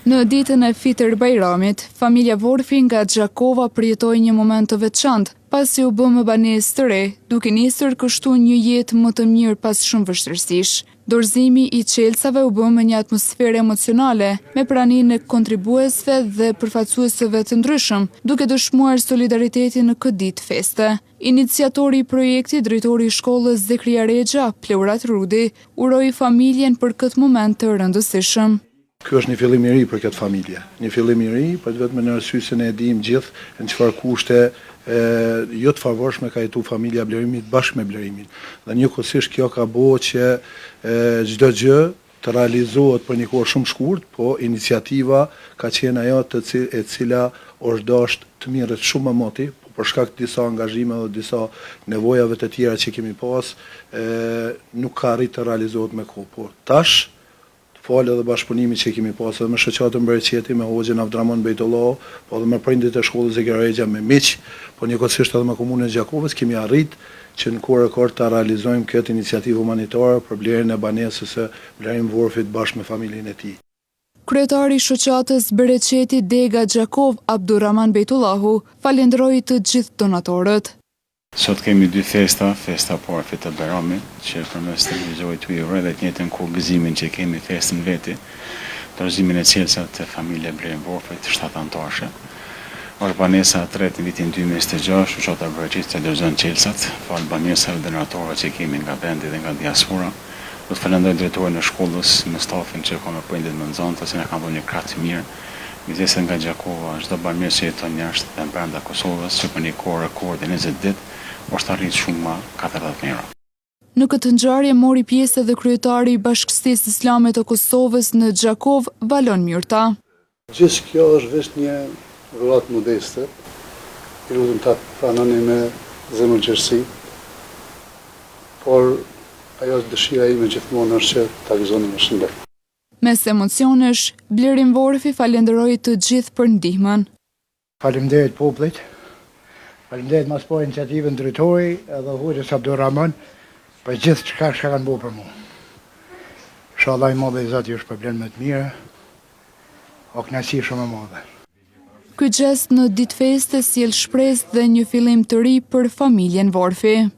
Në ditën e Fitër Bajramit, familja Vorfi nga Gjakova përjetoi një moment të veçantë, pasi u bë më banesë të re, duke nisur kështu një jetë më të mirë pas shumë vështirësish. Dorëzimi i qelësave u bë me një atmosferë emocionale, me praninë e kontribuesve dhe përfaqësuesve të ndryshëm, duke dëshmuar solidaritetin në këtë ditë feste. Iniciatori i projektit, drejtori i shkollës Zekria Rexha, Pleurat Rudi, uroi familjen për këtë moment të rëndësishëm. Ky është një fillim i ri për këtë familje. Një fillim i ri, për vetëm në arsye se ne e dimë gjithë në çfarë kushte jo të favorshme ka jetu familja Blerimit bashkë me Blerimin. Dhe njëkohësisht kjo ka bëu që çdo gjë të realizohet për një kohë shumë shkurt, po iniciativa ka qenë ajo e cila është dashur të mirret shumë më moti, po për shkak të disa angazhime dhe disa nevojave të tjera që kemi pas, nuk ka arritur të realizohet me kohë. Po tash falë dhe bashkëpunimi që kemi pasur me shoqatën Bereqeti, me Hoxhën Avdramon Bejtullahu, po edhe me prindit e shkollës Zekria Rexha, me miq, po njëkohësisht edhe me komunën e Gjakovës, kemi arritë që në kohë rekord ta realizojmë këtë iniciativë humanitare për blerjen e banesës së Blerim Vorfit bashkë me familjen e tij. Kryetari i shoqatës Bereqeti Dega Gjakov, Abdurrahman Bejtullahu, falenderoi të gjithë donatorët. Sot kemi dy festa parë Fitër Bajramit, që përmes të realizohet të uroj dhe të njëjtën kohë gëzimin që kemi festën veti, dorëzimin e qelësave të familjes Blerim Vorfit 7 anëtarësh. Është banesa e tretë në vitin 2026, shoqata Bereqeti të dorëzon qelësat, fal banesave donatorëve që kemi nga vendi dhe nga diaspora. Do të falenderoj drejtorin e shkollës, me stafin që ka me prindit më nxënës, që na kanë dhënë një krah të mirë. Midisë nga Gjakova, çdo banesë që jeton jashtë dhe brenda Kosovës, që për një kohë rekord 20 ditë, është arrit shumë ma 40 mijë. Në këtë ngjarje mori pjesë edhe kryetari i Bashkësisë Islame të Kosovës në Gjakov, Valon Myrta. Gjithë kjo është vetëm një dhuratë modeste, i lutem ta pranoni me zemërgjërsi, por ajo dëshira ime gjithmonë është që ta gëzoni me shëndet. Mes emocionesh, Blerim Vorfi falenderoi të gjithë për ndihmën. Faleminderit popullit. Faleminderit mas po iniciativën drejtori edhe Hoxhës Abdurrahman për gjithë çka kanë bërë për mua. Inshallah i madhe i Zoti është problem më të mirë. O kënaqësi shumë e madhe. Ky gest në ditë feste sjell shpresë dhe një fillim të ri për familjen Vorfi.